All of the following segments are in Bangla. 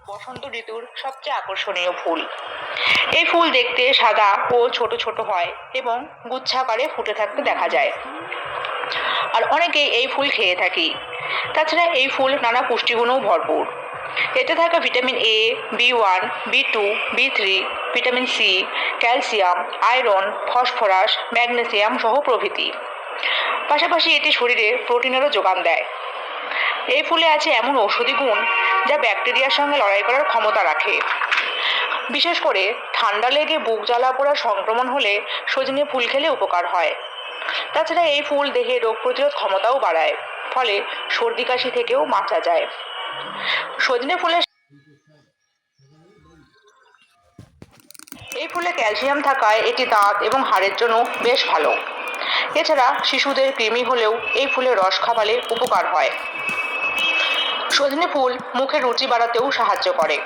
বসন্ত ঋতুর সবচেয়ে আকর্ষণীয় ফুল। এই ফুল দেখতে সাদা ও ছোট ছোট হয় এবং গুচ্ছাকারে ফুটে থাকতে দেখা যায়। আর অনেকেই এই ফুল খেয়ে থাকি। তাছাড়া এই ফুল নানা পুষ্টিগুণেও ভরপুর। এতে থাকা ভিটামিন এ, বি1, বি2, বি3, vitamin C, calcium, iron, phosphorus, magnesium সহ প্রভৃতি। পাশাপাশি এটি শরীরে প্রোটিনেরও যোগান দেয়। এই ফুলে আছে এমন ঔষধি গুণ যা ব্যাকটেরিয়ার সঙ্গে লড়াই করার ক্ষমতা রাখে। বিশেষ করে ঠান্ডা লেগে বুক জ্বালা পোড়া সংক্রমণ হলে সজনে ফুল খেলে উপকার হয়। তাছাড়া এই ফুল দেহে রোগ প্রতিরোধ ক্ষমতাও বাড়ায়, ফলে সর্দি কাশি থেকেও বাঁচা যায়। সজনে ফুলের এই ফুলে ক্যালসিয়াম থাকায় এটি দাঁত এবং হাড়ের জন্য বেশ ভালো। এছাড়া শিশুদের কৃমি হলেও এই ফুলের রস খাওয়ালে উপকার হয়। সজনে ফুল মুখের রুচি বাড়াতেও সাহায্য করে।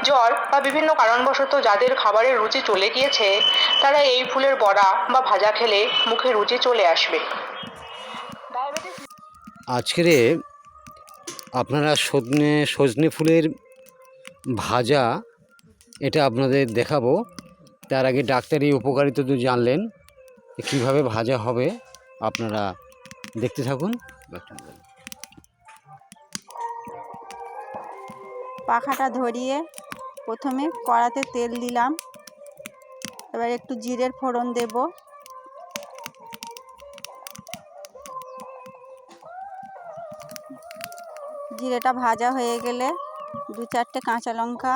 জ্বর বা বিভিন্ন কারণবশত যাদের খাবারের রুচি চলে গিয়েছে, তারা এই ফুলের বড়া বা ভাজা খেলে মুখে রুচি চলে আসবে। আজকের আপনারা সজনে ফুলের ভাজা এটা আপনাদের দেখাবো। তার আগে ডাক্তারি উপকারিতা তো জানলেন, কীভাবে ভাজা হবে আপনারা দেখতে থাকুন। পাখাটা ধরিয়ে প্রথমে কড়াতে তেল দিলাম, এবার একটু জিরের ফোড়ন দেব, জিরেটা ভাজা হয়ে গেলে 2-4টে কাঁচা লঙ্কা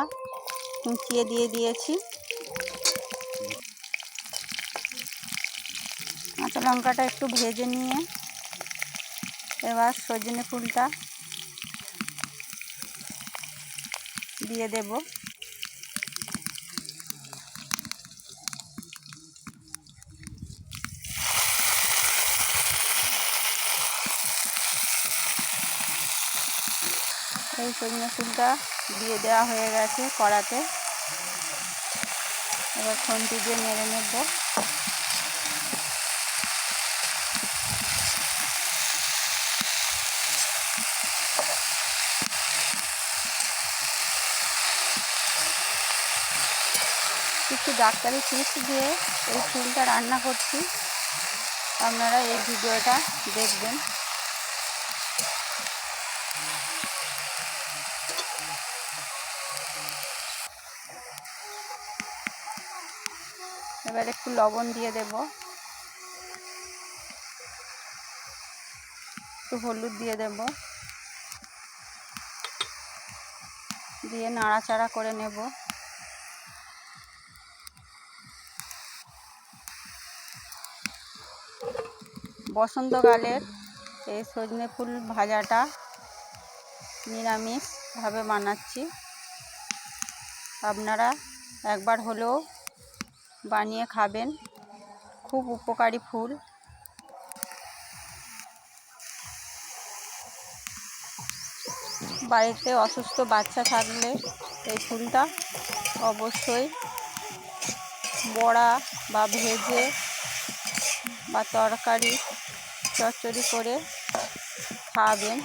কুচিয়ে দিয়ে দিয়েছি। কাঁচা লঙ্কাটা একটু ভেজে নিয়ে এবার সজনে ফুলটা দিয়ে দেব। এই সজনে ফুলটা দিয়ে দেওয়া হয়ে গেছে কড়াতে, এবার খুন্তি দিয়ে নেড়ে নেব। কিছু ডাক্তারি টিপস দিয়ে এই ফুলটা রান্না করছি, আপনারা এই ভিডিওটা দেখবেন। এবার একটু লবণ দিয়ে দেব, একটু হলুদ দিয়ে দেব, দিয়ে নাড়াচাড়া করে নেব। বসন্তকালের এই সজনে ফুল ভাজাটা নিরামিষভাবে বানাচ্ছি, আপনারা একবার হলেও বানিয়ে খাবেন। খুব উপকারী ফুল। বাড়িতে অসুস্থ বাচ্চা থাকলে এই ফুলটা অবশ্যই বড়া বা ভেজে বা তরকারি চচ্চড়ি করে খাওয়াবেন,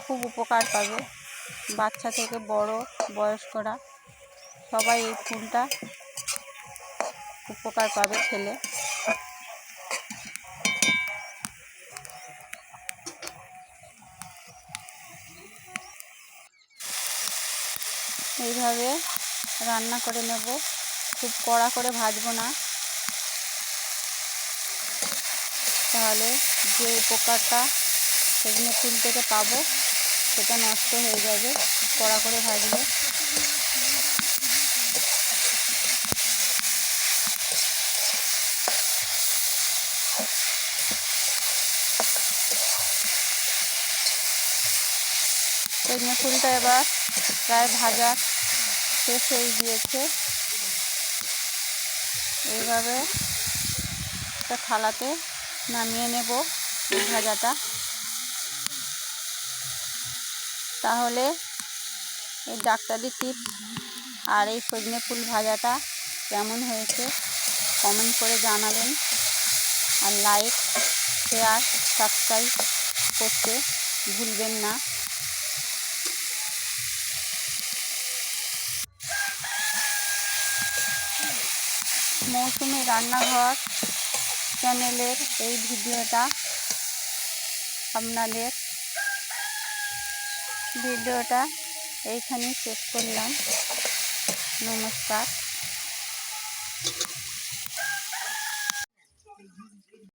খুব উপকার পাবে। বাচ্চা থেকে বড় বয়স্করা সবাই এই ফুলটা উপকার পাবে খেলে। এইভাবে রান্না করে নেব, খুব কড়া করে ভাজবো না, তাহলে যে উপকারটা সজনে ফুল থেকে পাবো সেটা নষ্ট হয়ে যাবে খুব কড়া করে ভাজলে। সজনে ফুলটা এবার প্রায় ভাজা শেষ হয়ে গিয়েছে। এইভাবে একটা থালাতে নামিয়ে নেব এই ভাজাটা। তাহলে এই ডাক্তারি টিপস আর এই সজনে ফুল ভাজাটা কেমন হয়েছে কমেন্ট করে জানাবেন, আর লাইক, শেয়ার, সাবস্ক্রাইব করতে ভুলবেন না। মৌসুমী রান্নাঘর চ্যানেলের এই ভিডিওটা আপনাদের এইখানেই শেষ করলাম। নমস্কার।